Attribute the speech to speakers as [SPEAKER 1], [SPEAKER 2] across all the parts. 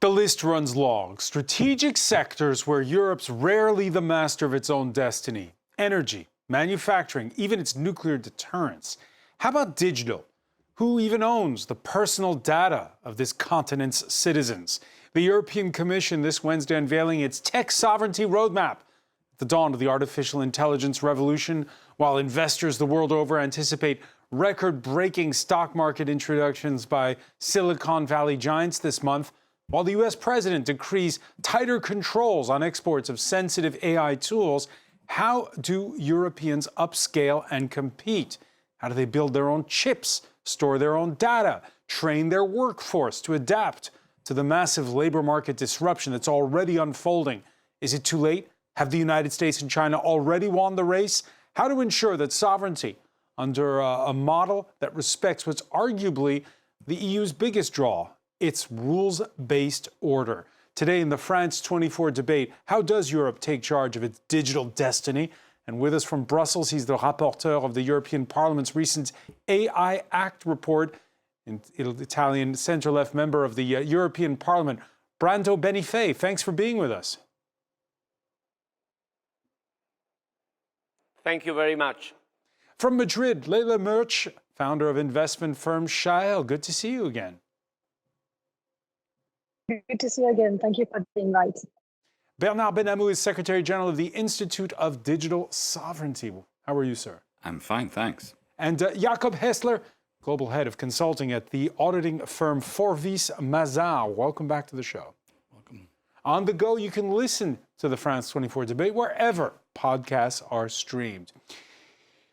[SPEAKER 1] The list runs long. Strategic sectors where Europe's rarely the master of its own destiny. Energy, manufacturing, even its nuclear deterrence. How about digital? Who even owns the personal data of this continent's citizens? The European Commission this Wednesday unveiling its tech sovereignty roadmap. At the dawn of the artificial intelligence revolution, while investors the world over anticipate record-breaking stock market introductions by Silicon Valley giants this month, while the U.S. president decrees tighter controls on exports of sensitive AI tools, how do Europeans upscale and compete? How do they build their own chips, store their own data, train their workforce to adapt to the massive labor market disruption that's already unfolding? Is it too late? Have the United States and China already won the race? How to ensure that sovereignty under a model that respects what's arguably the EU's biggest draw, its rules-based order. Today in the France 24 debate, how does Europe take charge of its digital destiny? And with us from Brussels, he's the rapporteur of the European Parliament's recent AI Act report, an Italian centre-left member of the European Parliament, Brando Benifei. Thanks for being with us.
[SPEAKER 2] Thank you very much.
[SPEAKER 1] From Madrid, Leila Merch, founder of investment firm Shael. Good to see you again.
[SPEAKER 3] Good to see you again. Thank you for the invite.
[SPEAKER 1] Bernard Benamou is Secretary General of the Institute of Digital Sovereignty. How are you, sir?
[SPEAKER 4] I'm fine, thanks.
[SPEAKER 1] And Jakob Hessler, Global Head of Consulting at the auditing firm Forvis Mazars. Welcome back to the show.
[SPEAKER 4] Welcome.
[SPEAKER 1] On the go, you can listen to the France 24 debate wherever podcasts are streamed.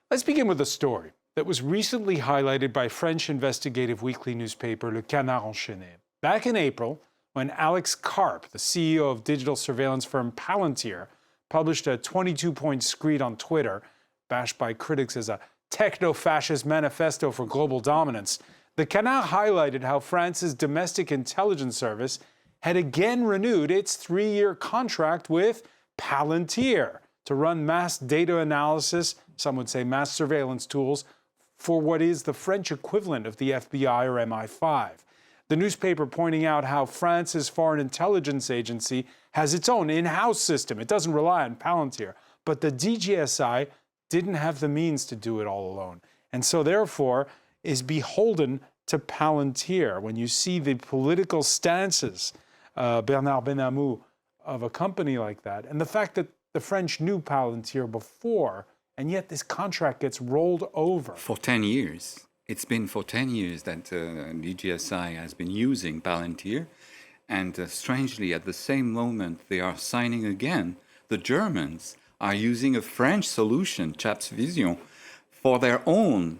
[SPEAKER 1] Let's begin with a story that was recently highlighted by French investigative weekly newspaper Le Canard Enchaîné. Back in April, when Alex Karp, the CEO of digital surveillance firm Palantir, published a 22-point screed on Twitter, bashed by critics as a techno-fascist manifesto for global dominance, the Canard highlighted how France's domestic intelligence service had again renewed its 3-year contract with Palantir to run mass data analysis, some would say mass surveillance tools, for what is the French equivalent of the FBI or MI5. The newspaper pointing out how France's Foreign Intelligence Agency has its own in-house system. It doesn't rely on Palantir. But the DGSI didn't have the means to do it all alone. And so therefore is beholden to Palantir. When you see the political stances, Bernard Benamou, of a company like that, and the fact that the French knew Palantir before, and yet this contract gets rolled over.
[SPEAKER 4] For 10 years. It's been for 10 years that DGSI has been using Palantir, and strangely, at the same moment they are signing again, the Germans are using a French solution, Chaps Vision, for their own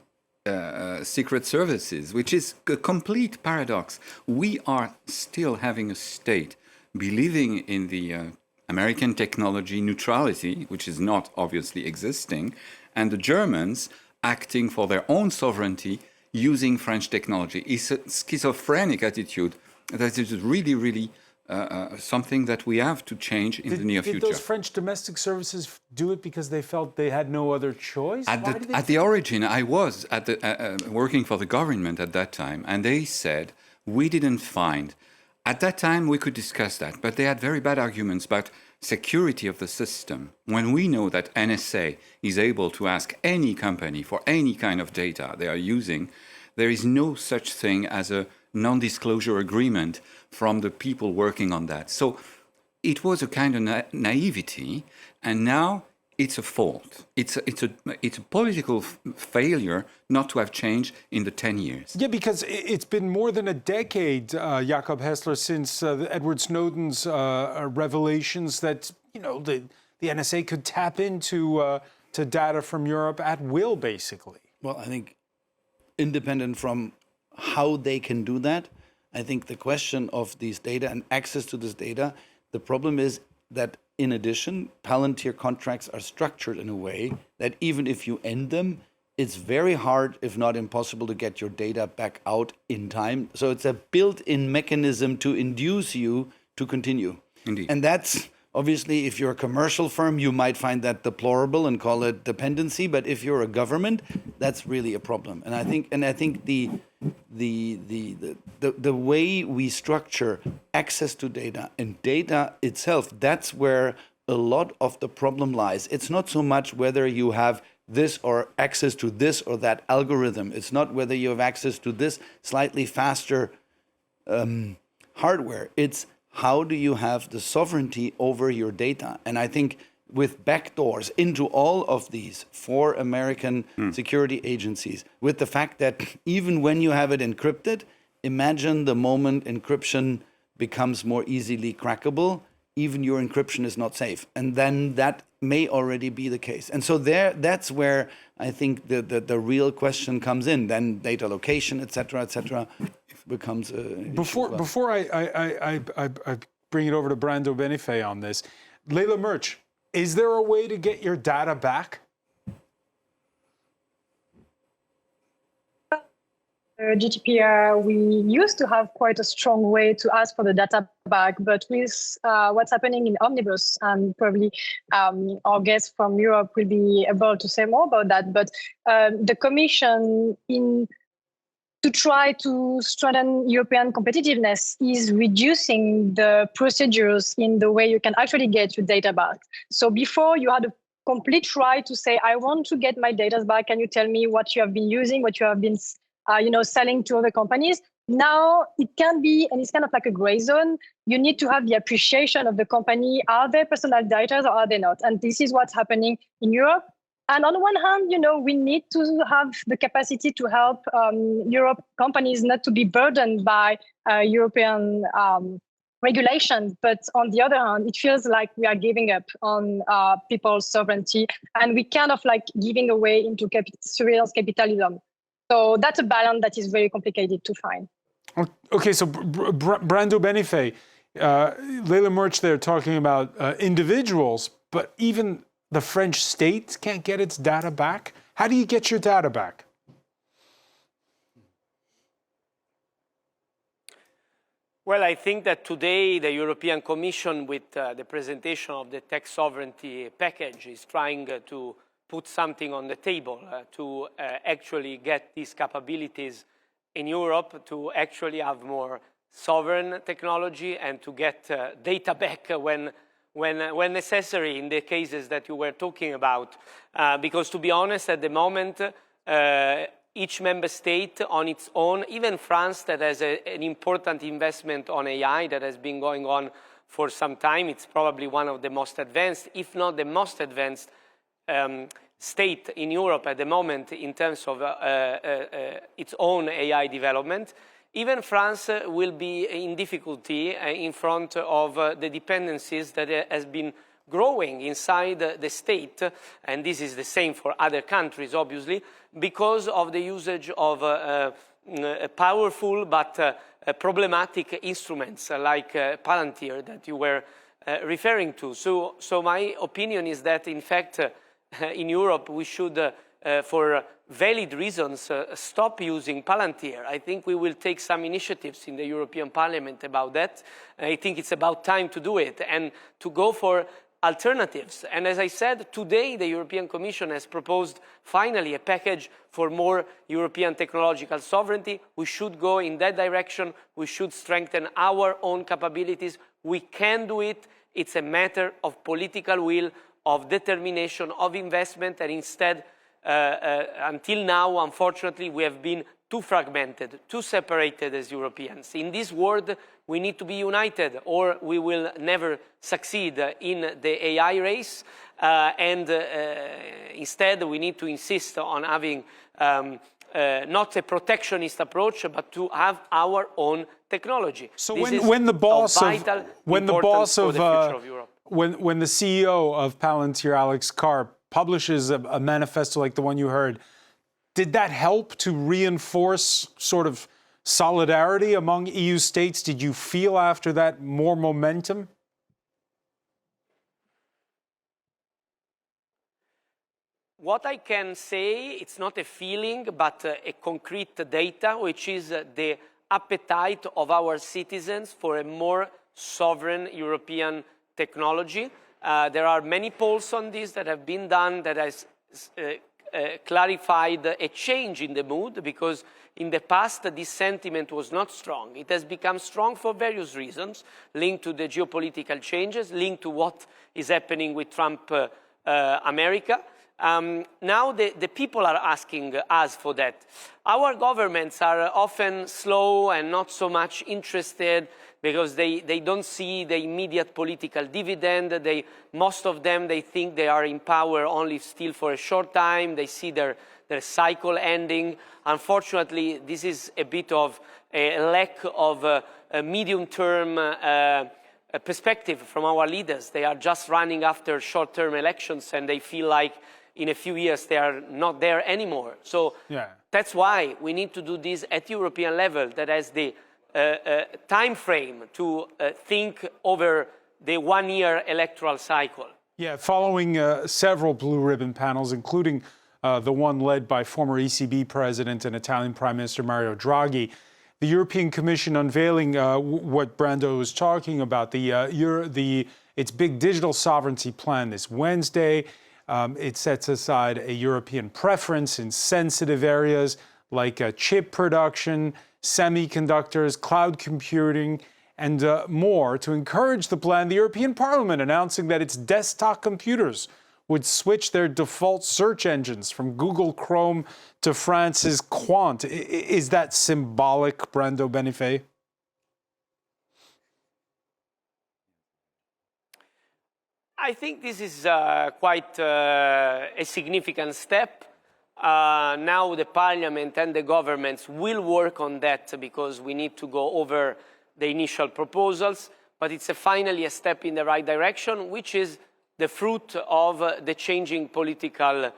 [SPEAKER 4] secret services, which is a complete paradox. We are still having a state believing in the American technology neutrality, which is not obviously existing, and the Germans acting for their own sovereignty using French technology. It's a schizophrenic attitude that is really, really something that we have to change in the near future.
[SPEAKER 1] Did those French domestic services do it because they felt they had no other choice?
[SPEAKER 4] At the origin, I was working for the government at that time, and they said, we didn't find. At that time, we could discuss that, but they had very bad arguments about security of the system. When we know that NSA is able to ask any company for any kind of data they are using, there is no such thing as a non-disclosure agreement from the people working on that. So it was a kind of naivety, and now it's a fault. It's a political failure not to have changed in the 10 years.
[SPEAKER 1] Yeah, because it's been more than a decade, Jakob Hessler, since Edward Snowden's revelations that the NSA could tap into to data from Europe at will, basically.
[SPEAKER 5] Well, I think independent from how they can do that, I think the question of these data and access to this data, the problem is that in addition, Palantir contracts are structured in a way that even if you end them, it's very hard, if not impossible, to get your data back out in time. So it's a built-in mechanism to induce you to continue.
[SPEAKER 4] Indeed.
[SPEAKER 5] And that's Obviously, if you're a commercial firm, you might find that deplorable and call it dependency. But if you're a government, that's really a problem. And I think the way we structure access to data and data itself, that's where a lot of the problem lies. It's not so much whether you have this or access to this or that algorithm. It's not whether you have access to this slightly faster hardware. It's how do you have the sovereignty over your data? And I think with backdoors into all of these four American security agencies, with the fact that even when you have it encrypted, imagine the moment encryption becomes more easily crackable, even your encryption is not safe. And then that may already be the case. And so that's where I think the real question comes in. Then data location, et cetera, becomes
[SPEAKER 1] Before I bring it over to Brando Benifei on this, Leila Merch, is there a way to get your data back?
[SPEAKER 3] GDPR, we used to have quite a strong way to ask for the data back, but with what's happening in Omnibus, and probably our guests from Europe will be able to say more about that, but the Commission, to try to strengthen European competitiveness, is reducing the procedures in the way you can actually get your data back. So before, you had a complete right to say, I want to get my data back. Can you tell me what you have been using, what you have been selling to other companies? Now it can be, and it's kind of like a gray zone. You need to have the appreciation of the company. Are they personal data or are they not? And this is what's happening in Europe. And on one hand, we need to have the capacity to help Europe companies not to be burdened by European regulation. But on the other hand, it feels like we are giving up on people's sovereignty, and we kind of like giving away into surveillance capitalism. So that's a balance that is very complicated to find.
[SPEAKER 1] Okay, so Brando Benifei, Leila Merch there talking about individuals, but even the French state can't get its data back. How do you get your data back?
[SPEAKER 2] Well, I think that today the European Commission, with the presentation of the tech sovereignty package, is trying to put something on the table to actually get these capabilities in Europe, to actually have more sovereign technology and to get data back when necessary in the cases that you were talking about. Because to be honest, at the moment, each member state on its own, even France that has an important investment on AI that has been going on for some time, it's probably one of the most advanced, if not the most advanced state in Europe at the moment in terms of its own AI development. Even France will be in difficulty in front of the dependencies that has been growing inside the state, and this is the same for other countries, obviously, because of the usage of powerful but problematic instruments like Palantir that you were referring to. So my opinion is that, in fact, in Europe, we should, for valid reasons, stop using Palantir. I think we will take some initiatives in the European Parliament about that. I think it's about time to do it and to go for alternatives. And as I said, today the European Commission has proposed finally a package for more European technological sovereignty. We should go in that direction. We should strengthen our own capabilities. We can do it. It's a matter of political will, of determination, of investment, and instead, until now, unfortunately, we have been too fragmented, too separated as Europeans. In this world, we need to be united, or we will never succeed in the AI race. Instead, we need to insist on having not a protectionist approach, but to have our own technology.
[SPEAKER 1] So when the CEO of Palantir, Alex Carr, publishes a manifesto like the one you heard, did that help to reinforce sort of solidarity among EU states? Did you feel after that more momentum?
[SPEAKER 2] What I can say, it's not a feeling, but a concrete data, which is the appetite of our citizens for a more sovereign European technology. There are many polls on this that have been done that has clarified a change in the mood, because in the past this sentiment was not strong. It has become strong for various reasons, linked to the geopolitical changes, linked to what is happening with Trump America. Now the people are asking us for that. Our governments are often slow and not so much interested because they don't see the immediate political dividend. Most of them, they think they are in power only still for a short time. They see their cycle ending. Unfortunately, this is a bit of a lack of a medium-term perspective from our leaders. They are just running after short-term elections, and they feel like in a few years they are not there anymore. So that's why we need to do this at European level, that has the time frame to think over the one-year electoral cycle.
[SPEAKER 1] Yeah, following several blue ribbon panels, including the one led by former ECB President and Italian Prime Minister Mario Draghi, the European Commission unveiling what Brando was talking about, its big digital sovereignty plan this Wednesday. It sets aside a European preference in sensitive areas like chip production, semiconductors, cloud computing, and more. To encourage the plan, the European Parliament announcing that its desktop computers would switch their default search engines from Google Chrome to France's Quant. Is that symbolic, Brando Benifei?
[SPEAKER 2] I think this is quite a significant step. Now the Parliament and the governments will work on that, because we need to go over the initial proposals, but it's finally a step in the right direction, which is the fruit of the changing political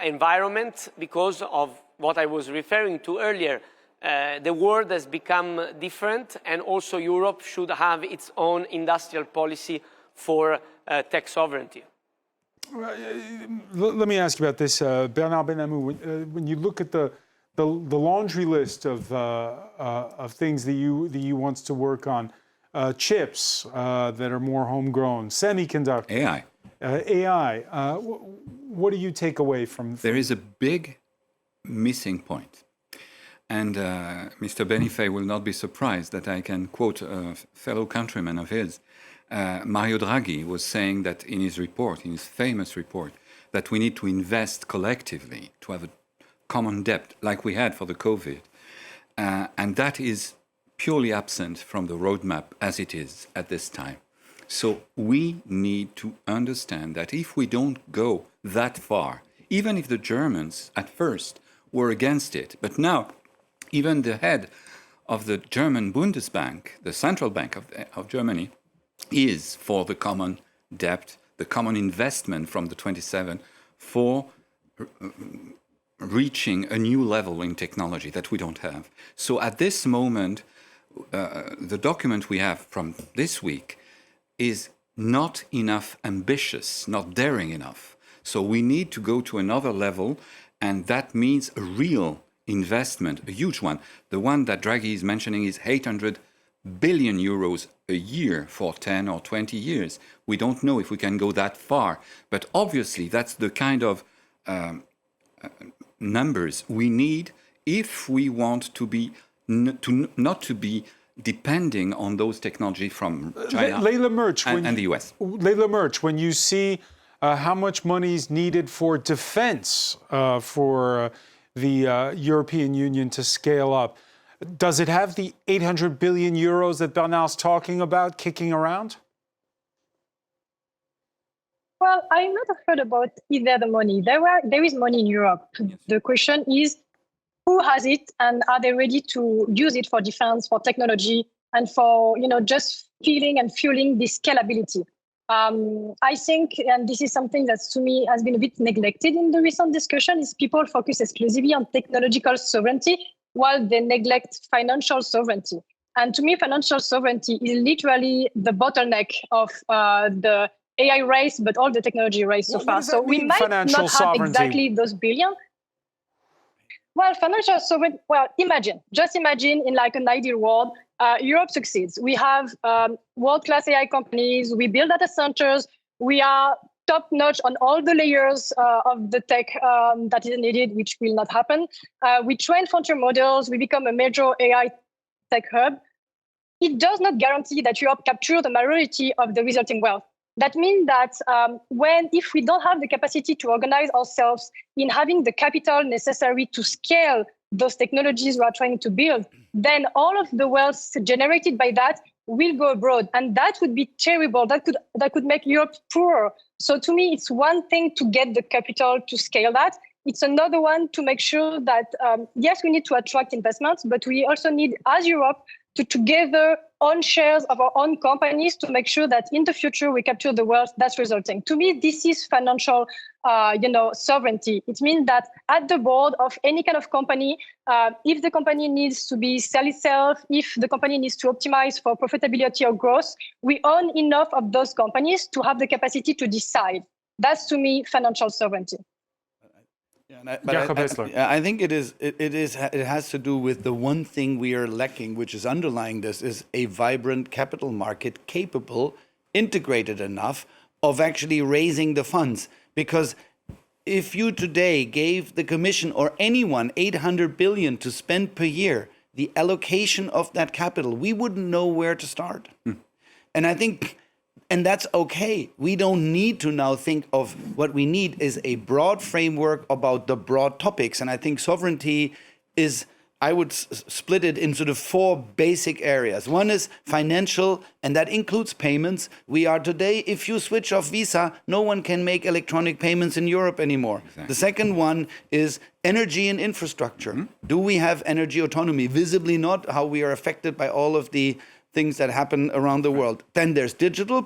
[SPEAKER 2] environment, because of what I was referring to earlier. The world has become different, and also Europe should have its own industrial policy for tech sovereignty.
[SPEAKER 1] Let me ask you about this, Bernard Benamou. When you look at the laundry list of things that the EU wants to work on, chips that are more homegrown, semiconductor, AI. What do you take away from?
[SPEAKER 4] There is a big missing point, and Mr. Benifei will not be surprised that I can quote a fellow countryman of his. Mario Draghi was saying that in his report, in his famous report, that we need to invest collectively to have a common debt like we had for the COVID. And that is purely absent from the roadmap as it is at this time. So we need to understand that if we don't go that far, even if the Germans at first were against it, but now even the head of the German Bundesbank, the central bank of Germany, is for the common debt, the common investment from the 27 for reaching a new level in technology that we don't have. So at this moment, the document we have from this week is not enough ambitious, not daring enough. So we need to go to another level, and that means a real investment, a huge one. The one that Draghi is mentioning is 800 billion euros a year for 10 or 20 years. We don't know if we can go that far, but obviously that's the kind of numbers we need if we want to be not to be depending on those technology from China and the US.
[SPEAKER 1] Leila Merch, when you see how much money is needed for defense for the European Union to scale up, does it have the 800 billion euros that Bernard's talking about kicking around?
[SPEAKER 3] Well, I'm not heard about either the money. There is money in Europe. Yes. The question is, who has it, and are they ready to use it for defense, for technology, and for just feeling and fueling this scalability? I think, and this is something that to me has been a bit neglected in the recent discussion, is people focus exclusively on technological sovereignty while they neglect financial sovereignty. And to me, financial sovereignty is literally the bottleneck of the AI race, but all the technology race so far. So we might not have exactly those billion. Well, financial sovereignty, just imagine in like an ideal world, Europe succeeds. We have world-class AI companies. We build data centers. We are top-notch on all the layers of the tech that is needed, which will not happen. We train frontier models. We become a major AI tech hub. It does not guarantee that Europe captures the majority of the resulting wealth. That means that if we don't have the capacity to organize ourselves in having the capital necessary to scale those technologies we are trying to build, then all of the wealth generated by that will go abroad. And that would be terrible. That could make Europe poorer. So to me, it's one thing to get the capital to scale that. It's another one to make sure that, yes, we need to attract investments, but we also need, as Europe, to together own shares of our own companies to make sure that in the future we capture the wealth that's resulting. To me, this is financial, sovereignty. It means that at the board of any kind of company, if the company needs to sell itself, if the company needs to optimize for profitability or growth, we own enough of those companies to have the capacity to decide. That's to me financial sovereignty.
[SPEAKER 5] Yeah, I think it has to do with the one thing we are lacking, which is underlying this, is a vibrant capital market capable, integrated enough of actually raising the funds. Because if you today gave the Commission or anyone 800 billion to spend per year, the allocation of that capital, we wouldn't know where to start. And I think... And that's okay. We don't need to now think of what we need is a broad framework about the broad topics. And I think sovereignty is, I would split it in sort of 4 basic areas. One is financial, and that includes payments. We are today, if you switch off Visa, no one can make electronic payments in Europe anymore. Exactly. The second one is energy and infrastructure. Do we have energy autonomy? Visibly not, how we are affected by all of the things that happen around the world. Then there's digital,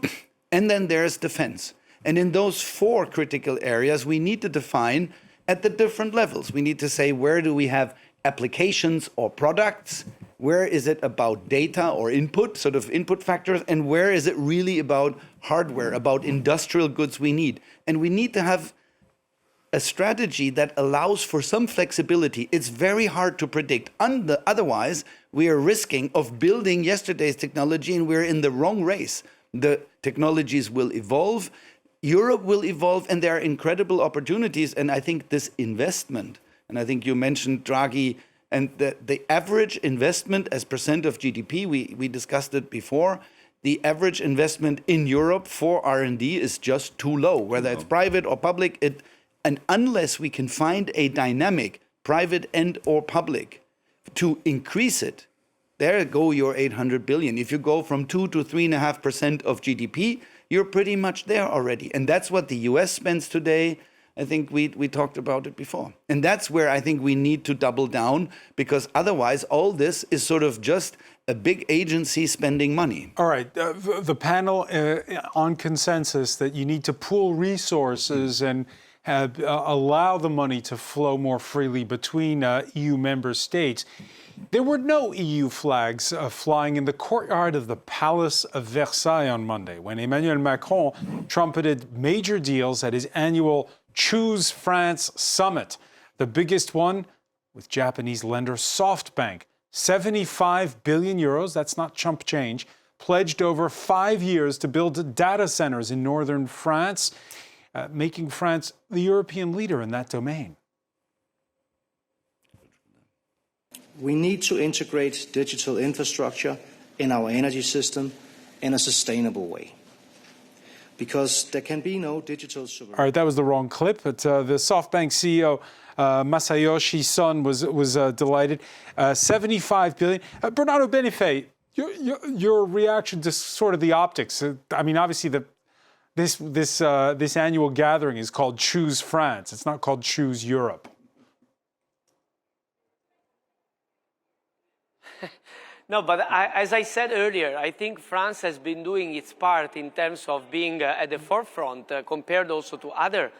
[SPEAKER 5] and then there's defense. And in those 4 critical areas, we need to define at the different levels. We need to say, where do we have applications or products? Where is it about data or input, sort of input factors? And where is it really about hardware, about industrial goods we need? And we need to have a strategy that allows for some flexibility. It's very hard to predict. Otherwise, we are risking of building yesterday's technology and we're in the wrong race. The technologies will evolve, Europe will evolve, and there are incredible opportunities. And I think this investment, and I think you mentioned Draghi, and the average investment as percent of GDP, we discussed it before, the average investment in Europe for R&D is just too low, whether it's private or public. And unless we can find a dynamic, private and or public, to increase it, there go your 800 billion. If you go from 2 to 3.5% of GDP, you're pretty much there already. And that's what the US spends today. I think we talked about it before. And that's where I think we need to double down, because otherwise all this is sort of just a big agency spending money.
[SPEAKER 1] All right, the panel on consensus that you need to pool resources and allow the money to flow more freely between EU member states. There were no EU flags flying in the courtyard of the Palace of Versailles on Monday when Emmanuel Macron trumpeted major deals at his annual Choose France summit, the biggest one with Japanese lender SoftBank. 75 billion euros, that's not chump change, pledged over 5 years to build data centers in northern France, making France the European leader in that domain.
[SPEAKER 6] We need to integrate digital infrastructure in our energy system in a sustainable way, because there can be no digital sovereignty.
[SPEAKER 1] All right, that was the wrong clip, but the SoftBank CEO, Masayoshi Son, was delighted. 75 billion. Bernardo Benifei, your reaction to sort of the optics. I mean, obviously, this annual gathering is called Choose France. It's not called Choose Europe.
[SPEAKER 2] No, but as I said earlier, I think France has been doing its part in terms of being at the forefront compared also to other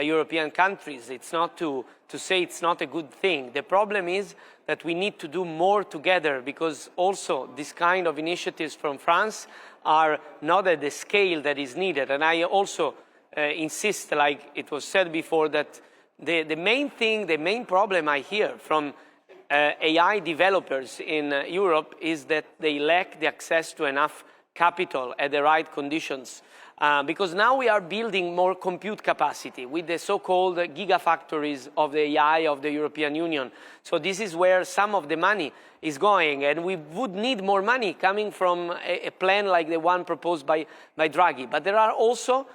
[SPEAKER 2] European countries. It's not to say it's not a good thing. The problem is that we need to do more together, because also this kind of initiatives from France are not at the scale that is needed. And I also insist, like it was said before, that the main problem I hear from AI developers in Europe is that they lack the access to enough capital at the right conditions. Because now we are building more compute capacity with the so-called gigafactories of the AI of the European Union. So this is where some of the money is going, and we would need more money coming from a plan like the one proposed by Draghi. But there are also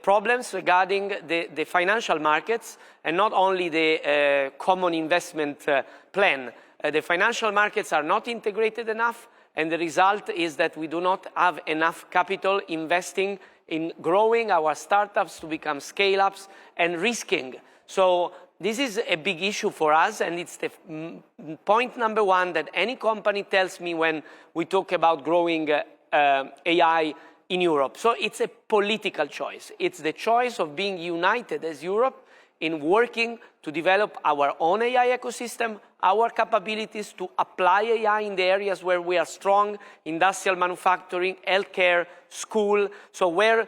[SPEAKER 2] problems regarding the financial markets and not only the common investment plan. The financial markets are not integrated enough, and the result is that we do not have enough capital investing in growing our startups to become scale-ups and risking. So this is a big issue for us, and it's the point number one that any company tells me when we talk about growing AI in Europe. So it's a political choice. It's the choice of being united as Europe in working to develop our own AI ecosystem, our capabilities to apply AI in the areas where we are strong, industrial manufacturing, healthcare, school, so where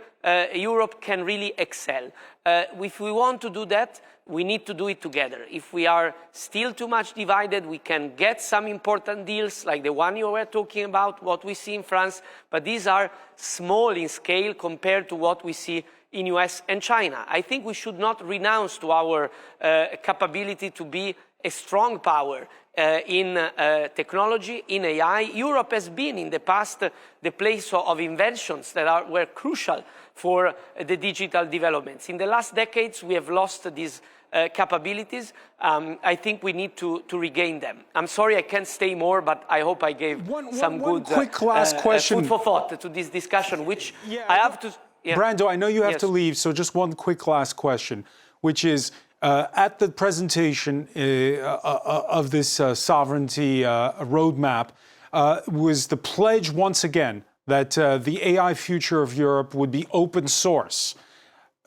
[SPEAKER 2] Europe can really excel. If we want to do that, we need to do it together. If we are still too much divided, we can get some important deals like the one you were talking about, what we see in France, but these are small in scale compared to what we see in US and China. I think we should not renounce to our capability to be a strong power in technology, in AI. Europe has been in the past the place of inventions that were crucial for the digital developments. In the last decades, we have lost these capabilities. I think we need to regain them. I'm sorry I can't stay more, but I hope I gave some good
[SPEAKER 1] quick last question.
[SPEAKER 2] food for thought to this discussion, which I have to... Yeah.
[SPEAKER 1] Brando, I know you have to leave, so just one quick last question, which is, at the presentation of this sovereignty roadmap, was the pledge once again that the AI future of Europe would be open source.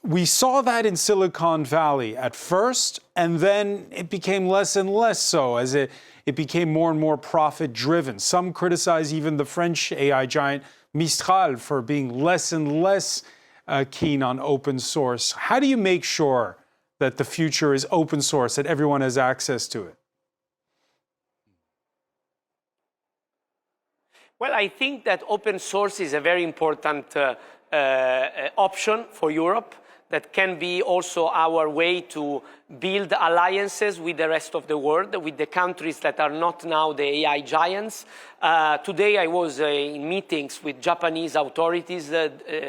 [SPEAKER 1] We saw that in Silicon Valley at first, and then it became less and less so as it became more and more profit-driven. Some criticize even the French AI giant Mistral for being less and less keen on open source. How do you make sure that the future is open source, that everyone has access to it?
[SPEAKER 2] Well, I think that open source is a very important option for Europe that can be also our way to build alliances with the rest of the world, with the countries that are not now the AI giants. Today I was in meetings with Japanese authorities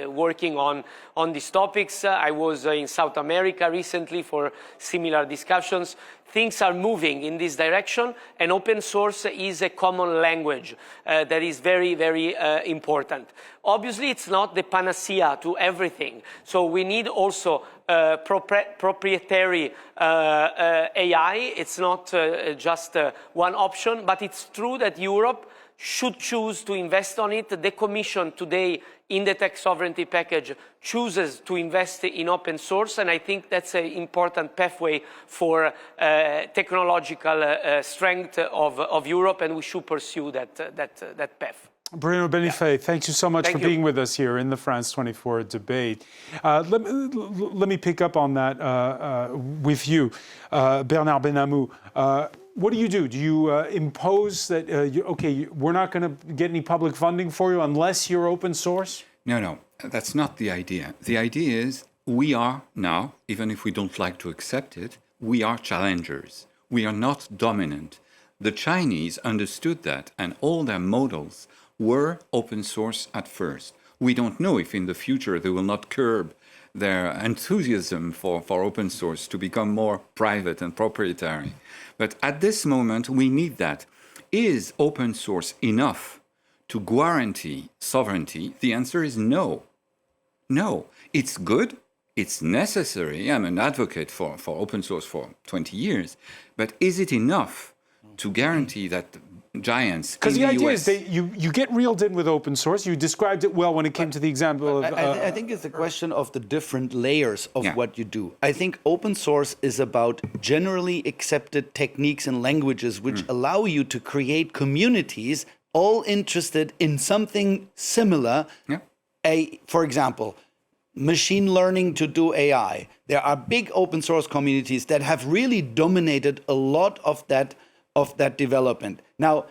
[SPEAKER 2] working on these topics. I was in South America recently for similar discussions. Things are moving in this direction, and open source is a common language that is very, very important. Obviously, it's not the panacea to everything. So we need also proprietary AI. It's not just one option, but it's true that Europe should choose to invest on it. The Commission today in the tech sovereignty package chooses to invest in open source, and I think that's an important pathway for technological strength of Europe, and we should pursue that path.
[SPEAKER 1] Bruno Benifei, thank you so much for being with us here in the France 24 debate. Let me pick up on that with you, Bernard Benamou. What do? Do you impose that, we're not going to get any public funding for you unless you're open source?
[SPEAKER 4] No, that's not the idea. The idea is we are now, even if we don't like to accept it, we are challengers. We are not dominant. The Chinese understood that, and all their models were open source at first. We don't know if in the future they will not curb their enthusiasm for open source to become more private and proprietary. But at this moment, we need that. Is open source enough to guarantee sovereignty? The answer is no. No. It's good. It's necessary. I'm an advocate for open source for 20 years. But is it enough to guarantee that giants in the US...
[SPEAKER 1] Because the idea is that you get reeled in with open source. You described it well when it came to the example of...
[SPEAKER 5] I think it's a question of the different layers of what you do. I think open source is about generally accepted techniques and languages which allow you to create communities all interested in something similar. For example, machine learning to do AI. There are big open source communities that have really dominated a lot of that of that development. Now,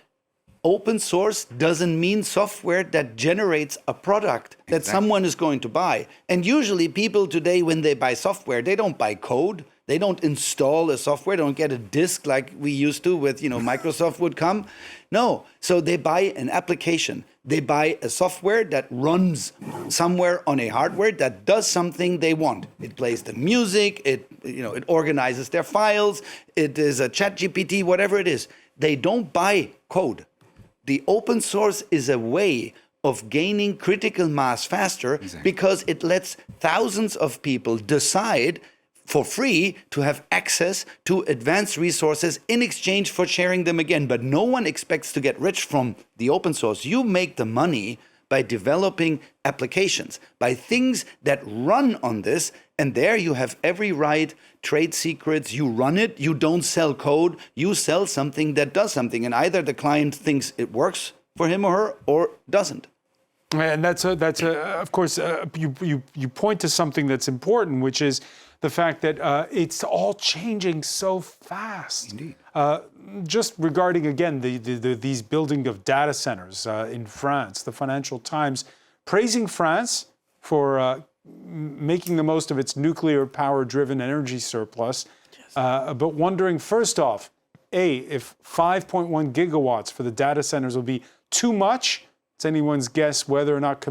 [SPEAKER 5] open source doesn't mean software that generates a product that someone is going to buy. And usually people today, when they buy software, they don't buy code. They don't install a software. They don't get a disk like we used to with, Microsoft would come. No. So they buy an application. They buy a software that runs somewhere on a hardware that does something they want. It plays the music. It organizes their files. It is a chat GPT, whatever it is. They don't buy code. The open source is a way of gaining critical mass faster because it lets thousands of people decide for free to have access to advanced resources in exchange for sharing them again. But no one expects to get rich from the open source. You make the money by developing applications, by things that run on this. And there you have every right, trade secrets, you run it, you don't sell code, you sell something that does something. And either the client thinks it works for him or her or doesn't.
[SPEAKER 1] And of course, you point to something that's important, which is the fact that it's all changing so fast.
[SPEAKER 4] Indeed.
[SPEAKER 1] Just regarding, again, these building of data centers in France, the Financial Times praising France for making the most of its nuclear power-driven energy surplus, but wondering, first off, if 5.1 gigawatts for the data centers will be too much. It's anyone's guess whether or not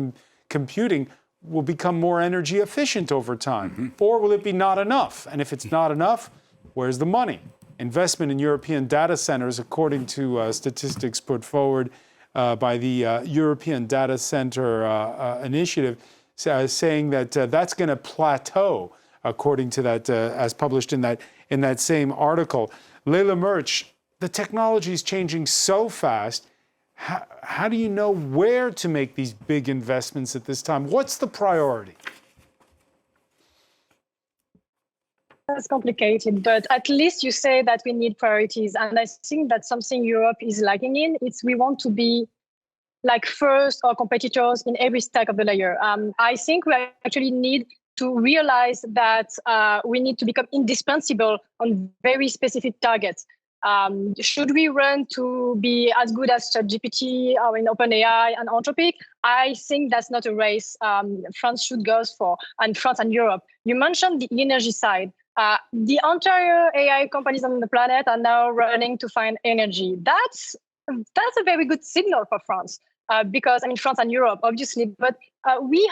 [SPEAKER 1] computing will become more energy efficient over time. Or will it be not enough? And if it's not enough, where's the money? Investment in European data centers, according to statistics put forward by the European Data Center Initiative, saying that that's going to plateau, according to that, as published in that same article. Leila Merch, the technology is changing so fast. How do you know where to make these big investments at this time? What's the priority?
[SPEAKER 3] That's complicated, but at least you say that we need priorities. And I think that's something Europe is lacking in. We want to be like first or competitors in every stack of the layer. I think we actually need to realize that we need to become indispensable on very specific targets. Should we run to be as good as ChatGPT or in OpenAI and Anthropic? I think that's not a race France should go for, and France and Europe. You mentioned the energy side. The entire AI companies on the planet are now running to find energy. That's a very good signal for France. Because France and Europe, obviously, but we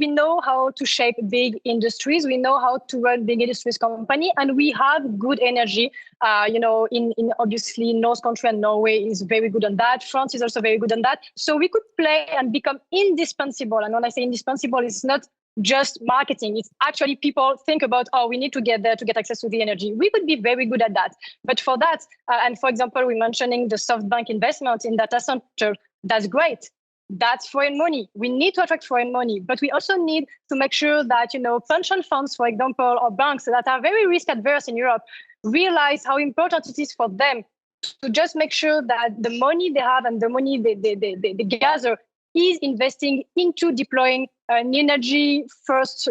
[SPEAKER 3] know how to shape big industries. We know how to run big industries company, and we have good energy. In obviously North country and Norway is very good on that. France is also very good on that. So we could play and become indispensable. And when I say indispensable, it's not just marketing. It's actually people think about, we need to get there to get access to the energy. We could be very good at that. But for that, and for example, we're mentioning the SoftBank investment in data center. That's great. That's foreign money. We need to attract foreign money, but we also need to make sure that, pension funds, for example, or banks that are very risk adverse in Europe realize how important it is for them to just make sure that the money they have and the money they gather is investing into deploying an energy first,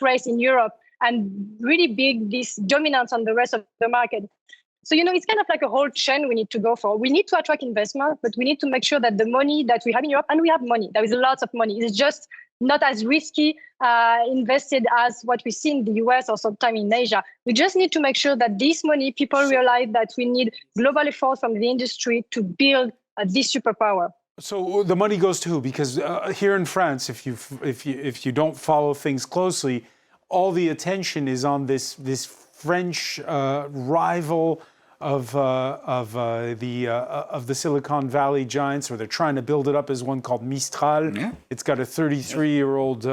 [SPEAKER 3] race in Europe and really build this dominance on the rest of the market. So, it's kind of like a whole chain we need to go for. We need to attract investment, but we need to make sure that the money that we have in Europe, and we have money, there is lots of money, it's just not as risky invested as what we see in the US or sometime in Asia. We just need to make sure that this money, people realize that we need global effort from the industry to build this superpower.
[SPEAKER 1] So the money goes to who? Because here in France, if you don't follow things closely, all the attention is on this French rival of the Silicon Valley giants, or they're trying to build it up as one called Mistral. Yeah. It's got a 33-year-old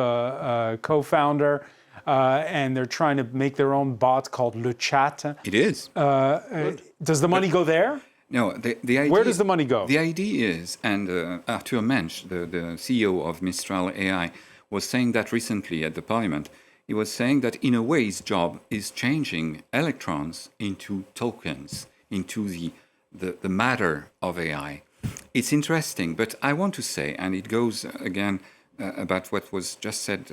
[SPEAKER 1] co-founder, and they're trying to make their own bot called Le Chat.
[SPEAKER 4] It is.
[SPEAKER 1] Does the money go there?
[SPEAKER 4] No, the idea...
[SPEAKER 1] Where does the money go?
[SPEAKER 4] The idea is, and Arthur Mensch, the CEO of Mistral AI, was saying that recently at the Parliament. He was saying that in a way his job is changing electrons into tokens, into the matter of AI. It's interesting, but I want to say, and it goes again about what was just said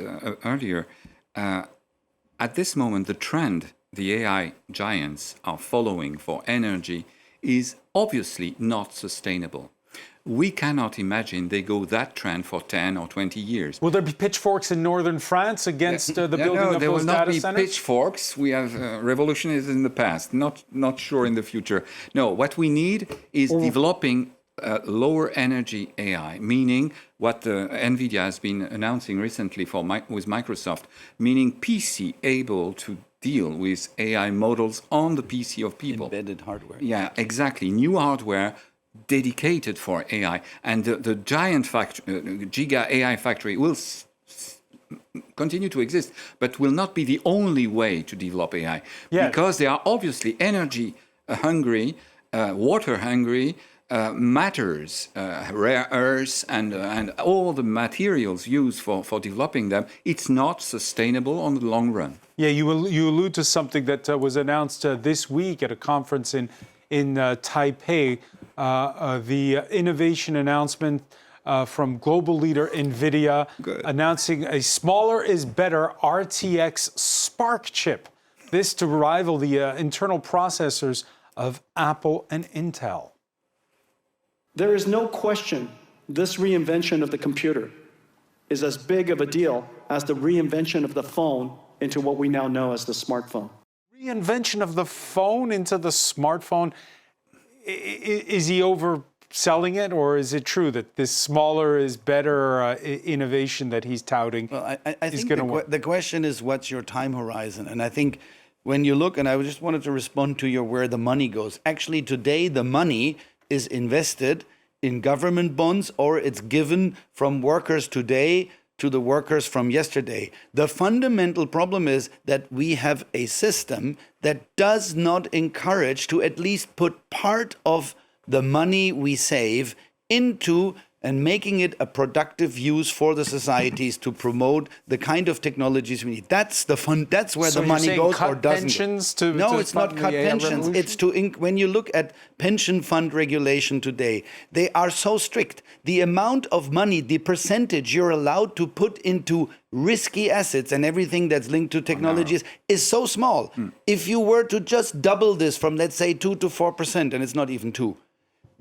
[SPEAKER 4] earlier, at this moment the trend the AI giants are following for energy is obviously not sustainable. We cannot imagine they go that trend for 10 or 20 years.
[SPEAKER 1] Will there be pitchforks in northern France against the building of
[SPEAKER 4] there
[SPEAKER 1] those
[SPEAKER 4] will not
[SPEAKER 1] data
[SPEAKER 4] be
[SPEAKER 1] centers?
[SPEAKER 4] pitchforks. We have revolutionists in the past, not sure in the future. No, what we need is developing lower energy AI, meaning what NVIDIA has been announcing recently with Microsoft, meaning PC able to deal with AI models on the PC of people.
[SPEAKER 5] Embedded hardware.
[SPEAKER 4] Yeah, exactly. New hardware dedicated for AI. And the giant Giga AI factory will continue to exist, but will not be the only way to develop AI.
[SPEAKER 1] Yeah.
[SPEAKER 4] Because they are obviously energy hungry, water hungry, matters, rare earths, and all the materials used for developing them. It's not sustainable on the long run.
[SPEAKER 1] Yeah, you allude to something that was announced this week at a conference in Taipei, the innovation announcement from global leader NVIDIA announcing a smaller is better RTX Spark chip. This to rival the internal processors of Apple and Intel.
[SPEAKER 7] There is no question this reinvention of the computer is as big of a deal as the reinvention of the phone into what we now know as the smartphone.
[SPEAKER 1] Reinvention of the phone into the smartphone. Is he overselling it, or is it true that this smaller is better innovation that he's touting?
[SPEAKER 5] Well, I think the question is, what's your time horizon? And I think when you look, and I just wanted to respond to your where the money goes. Actually, today the money is invested in government bonds, or it's given from workers today to the workers from yesterday. The fundamental problem is that we have a system that does not encourage to at least put part of the money we save into and making it a productive use for the societies to promote the kind of technologies we need. That's the fund. That's where the money goes or doesn't go. No, it's not cut pensions. It's to when you look at pension fund regulation today, they are so strict. The amount of money, the percentage you're allowed to put into risky assets and everything that's linked to technologies is so small. If you were to just double this from, let's say, 2 to 4%, and it's not even 2%,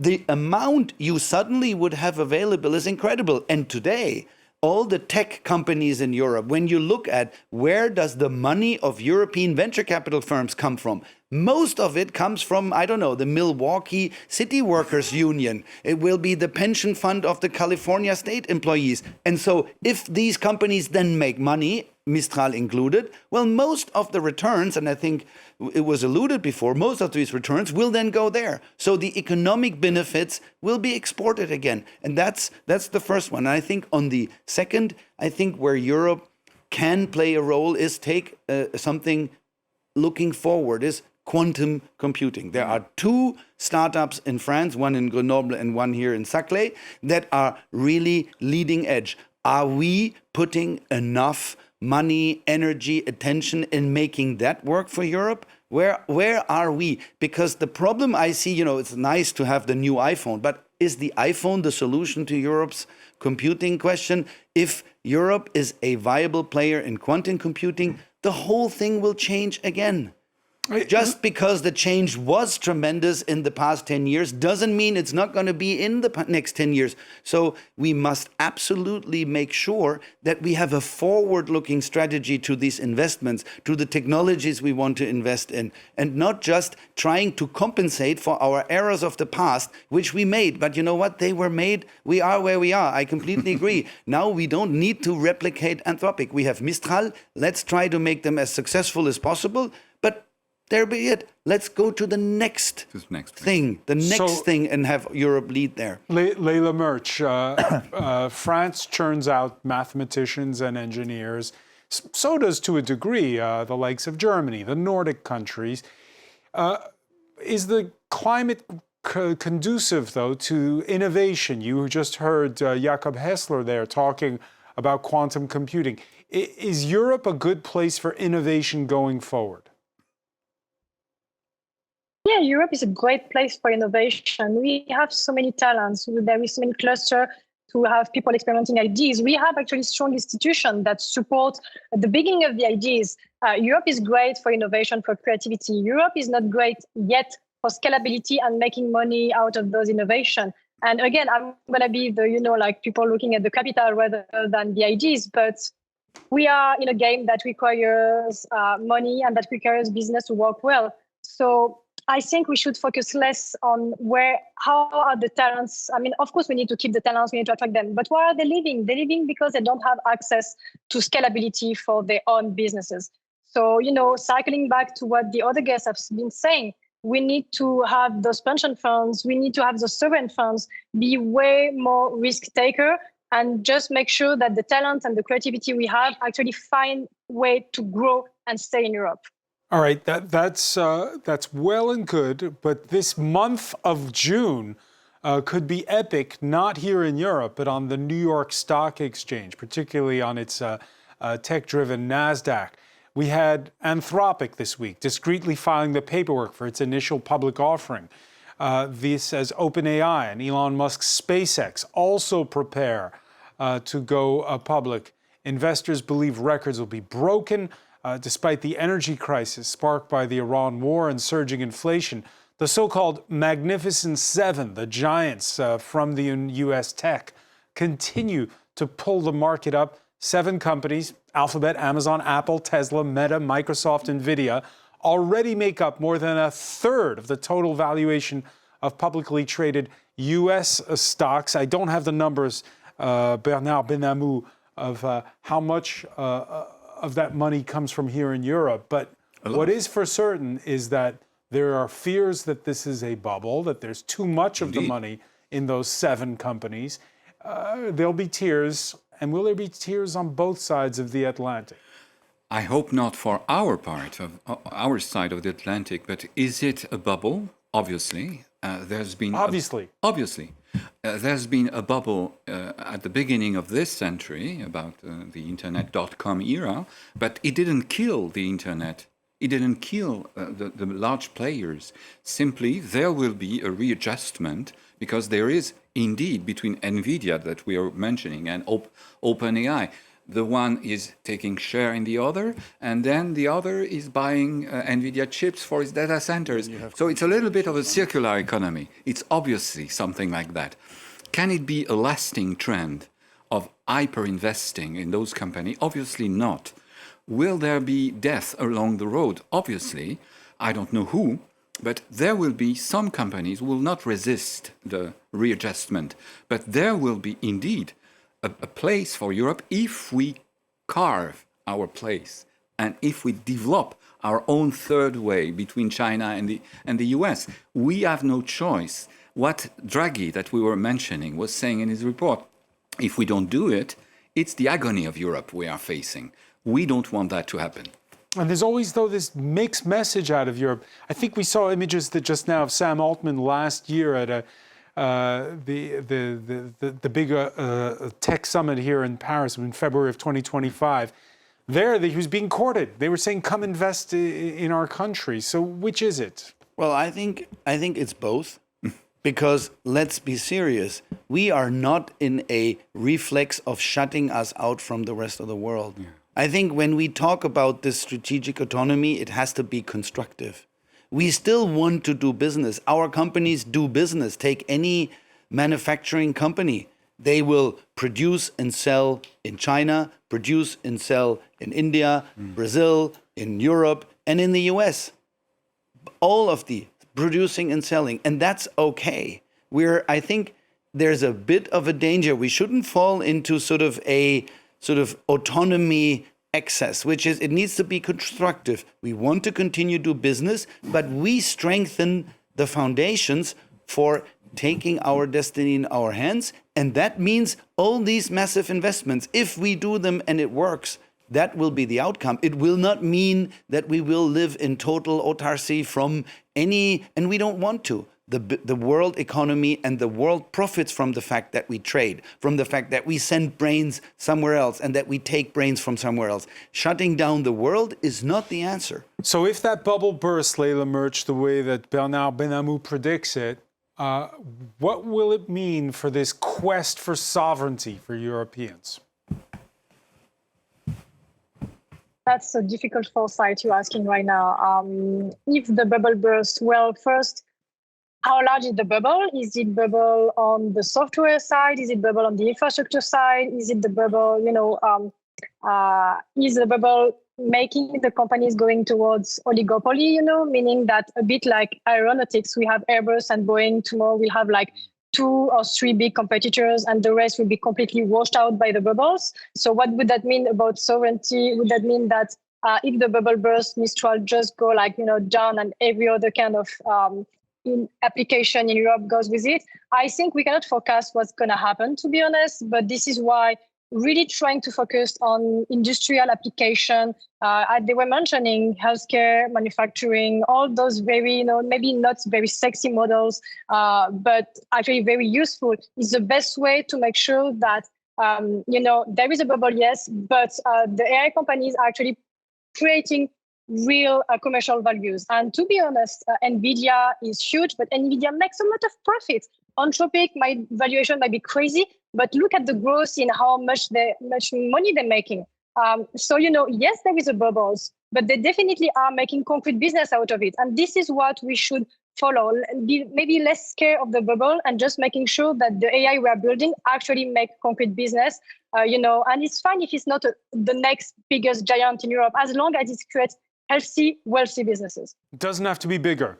[SPEAKER 5] the amount you suddenly would have available is incredible. And today, all the tech companies in Europe, when you look at where does the money of European venture capital firms come from, most of it comes from, I don't know, the Milwaukee City Workers Union. It will be the pension fund of the California state employees. And so if these companies then make money, Mistral included, well, most of the returns, and I think it was alluded before, most of these returns will then go there. So the economic benefits will be exported again. And that's the first one. And I think on the second, I think where Europe can play a role is take something looking forward, is quantum computing. There are 2 startups in France, one in Grenoble and one here in Saclay, that are really leading edge. Are we putting enough money, energy, attention in making that work for Europe? Where are we? Because the problem I see, it's nice to have the new iPhone, but is the iPhone the solution to Europe's computing question? If Europe is a viable player in quantum computing, the whole thing will change again. Just because the change was tremendous in the past 10 years doesn't mean it's not going to be in the next 10 years. So we must absolutely make sure that we have a forward-looking strategy to these investments, to the technologies we want to invest in, and not just trying to compensate for our errors of the past, which we made. But you know what? They were made. We are where we are. I completely agree. Now we don't need to replicate Anthropic. We have Mistral. Let's try to make them as successful as possible. But there be it. Let's go to the next thing, and have Europe lead there.
[SPEAKER 1] Leila Merch, France churns out mathematicians and engineers. So does, to a degree, the likes of Germany, the Nordic countries. Is the climate conducive, though, to innovation? You just heard Jakob Hessler there talking about quantum computing. Is Europe a good place for innovation going forward?
[SPEAKER 3] Yeah, Europe is a great place for innovation. We have so many talents. There is so many clusters to have people experimenting ideas. We have actually strong institutions that support the beginning of the ideas. Europe is great for innovation, for creativity. Europe is not great yet for scalability and making money out of those innovation. And again, I'm going to be the, like people looking at the capital rather than the ideas, but we are in a game that requires money and that requires business to work well. So I think we should focus less on how are the talents. I mean, of course, we need to keep the talents, we need to attract them, but where are they living? They're living because they don't have access to scalability for their own businesses. So, cycling back to what the other guests have been saying, we need to have those pension funds, we need to have those sovereign funds be way more risk taker and just make sure that the talent and the creativity we have actually find way to grow and stay in Europe.
[SPEAKER 1] All right, that's well and good, but this month of June could be epic, not here in Europe, but on the New York Stock Exchange, particularly on its tech-driven NASDAQ. We had Anthropic this week, discreetly filing the paperwork for its initial public offering. This as OpenAI and Elon Musk's SpaceX also prepare to go public. Investors believe records will be broken despite the energy crisis sparked by the Iran war and surging inflation. The so-called Magnificent Seven, the giants from the U.S. tech, continue to pull the market up. 7 companies, Alphabet, Amazon, Apple, Tesla, Meta, Microsoft, NVIDIA, already make up more than a third of the total valuation of publicly traded U.S. stocks. I don't have the numbers, Bernard Benamou, of how much of that money comes from here in Europe. But what is for certain is that there are fears that this is a bubble, that there's too much of the money in those 7 companies. There'll be tears. And will there be tears on both sides of the Atlantic?
[SPEAKER 4] I hope not for our part of our side of the Atlantic, but is it a bubble? Obviously, there's been there's been a bubble at the beginning of this century about the internet.com era, but it didn't kill the internet. It didn't kill the large players. Simply, there will be a readjustment because there is indeed between NVIDIA that we are mentioning and OpenAI. The one is taking share in the other, and then the other is buying NVIDIA chips for its data centers. So it's a little bit of a circular economy. It's obviously something like that. Can it be a lasting trend of hyper-investing in those companies? Obviously not. Will there be death along the road? Obviously, I don't know who, but there will be some companies who will not resist the readjustment. But there will be indeed a place for Europe if we carve our place and if we develop our own third way between China and the US. We have no choice. What Draghi, that we were mentioning, was saying in his report, if we don't do it, it's the agony of Europe we are facing. We don't want that to happen.
[SPEAKER 1] And there's always, though, this mixed message out of Europe. I think we saw images that just now of Sam Altman last year at the big tech summit here in Paris in February of 2025. There, he was being courted. They were saying, "Come invest in our country." So, which is it?
[SPEAKER 5] Well, I think it's both. Because let's be serious, we are not in a reflex of shutting us out from the rest of the world. Yeah. I think when we talk about this strategic autonomy, it has to be constructive. We still want to do business. Our companies do business. Take any manufacturing company. They will produce and sell in China, produce and sell in India, Brazil, in Europe, and in the US. All of the producing and selling, and that's okay. I think there's a bit of a danger. We shouldn't fall into sort of autonomy excess, which is it needs to be constructive. We want to continue to do business, but we strengthen the foundations for taking our destiny in our hands, and that means all these massive investments, if we do them and it works, that will be the outcome. It will not mean that we will live in total autarky from any, and we don't want to. The world economy and the world profits from the fact that we trade, from the fact that we send brains somewhere else and that we take brains from somewhere else. Shutting down the world is not the answer.
[SPEAKER 1] So if that bubble bursts, Leila Merch, the way that Bernard Benamou predicts it, what will it mean for this quest for sovereignty for Europeans?
[SPEAKER 3] That's a difficult foresight you're asking right now. If the bubble bursts, well, first, how large is the bubble? Is it bubble on the software side? Is it bubble on the infrastructure side? Is it the bubble, is the bubble making the companies going towards oligopoly, meaning that a bit like aeronautics, we have Airbus and Boeing. Tomorrow we'll have like 2 or 3 big competitors and the rest will be completely washed out by the bubbles. So what would that mean about sovereignty? Would that mean that if the bubble bursts, Mistral just go down and every other kind of application in Europe goes with it? I think we cannot forecast what's going to happen, to be honest, but this is why really trying to focus on industrial application. They were mentioning healthcare, manufacturing, all those very, maybe not very sexy models, but actually very useful is the best way to make sure that, there is a bubble, yes, but the AI companies are actually creating real commercial values. And to be honest, NVIDIA is huge, but NVIDIA makes a lot of profit. Anthropic, my valuation might be crazy, but look at the growth in how much money they're making. So, yes, there is a bubbles, but they definitely are making concrete business out of it. And this is what we should follow. Be maybe less scared of the bubble and just making sure that the AI we are building actually make concrete business, and it's fine if it's not the next biggest giant in Europe, as long as it creates healthy, wealthy businesses.
[SPEAKER 1] It doesn't have to be bigger.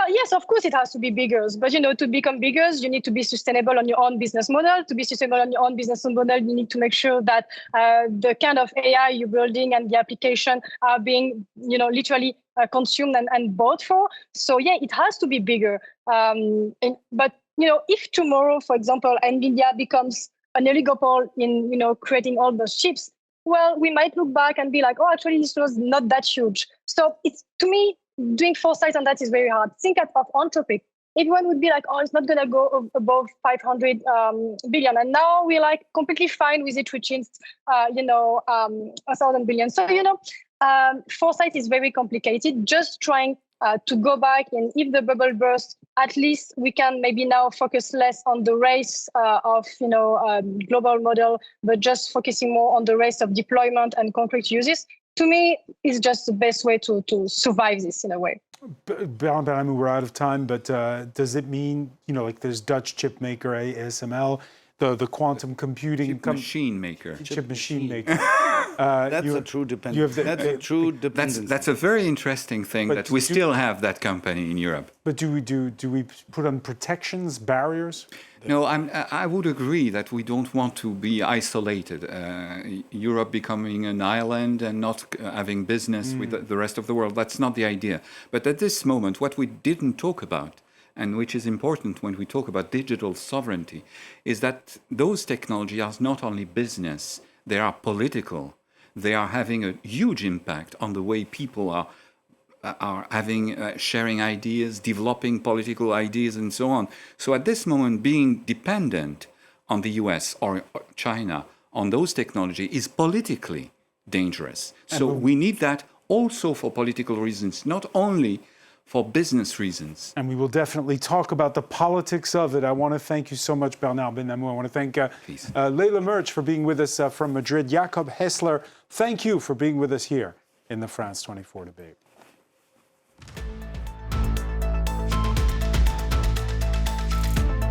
[SPEAKER 3] Yes, of course it has to be bigger, but to become bigger, you need to be sustainable on your own business model. To be sustainable on your own business model, you need to make sure that the kind of AI you're building and the application are being, literally consumed and bought for. So yeah, it has to be bigger. But if tomorrow, for example, NVIDIA becomes an oligopoly in creating all those chips, well, we might look back and be like, oh, actually, this was not that huge. So it's, to me, doing foresight on that is very hard. Think of Anthropic. Everyone would be like, oh, it's not going to go above 500 billion. And now we're like completely fine with it, which is, 1,000 billion. So, foresight is very complicated. Just trying to go back, and if the bubble bursts, at least we can maybe now focus less on the race of global model, but just focusing more on the race of deployment and concrete uses. To me, is just the best way to survive this in a way.
[SPEAKER 1] Bernard, we're out of time, but does it mean, like there's Dutch chip maker ASML, the quantum computing
[SPEAKER 4] chip machine maker.
[SPEAKER 5] That's a true dependency.
[SPEAKER 4] That's a very interesting thing, but that we still have that company in Europe.
[SPEAKER 1] But do we put on protections, barriers?
[SPEAKER 4] No, I would agree that we don't want to be isolated. Europe becoming an island and not having business with the rest of the world. That's not the idea. But at this moment, what we didn't talk about, and which is important when we talk about digital sovereignty, is that those technologies are not only business, they are political. They are having a huge impact on the way people are sharing ideas, developing political ideas, and so on. So at this moment, being dependent on the US or China on those technologies is politically dangerous. So we need that also for political reasons, not only for business reasons.
[SPEAKER 1] And we will definitely talk about the politics of it. I want to thank you so much, Bernard Benamou. I want to thank Leila Merch for being with us from Madrid. Jakob Hessler, thank you for being with us here in the France 24 debate.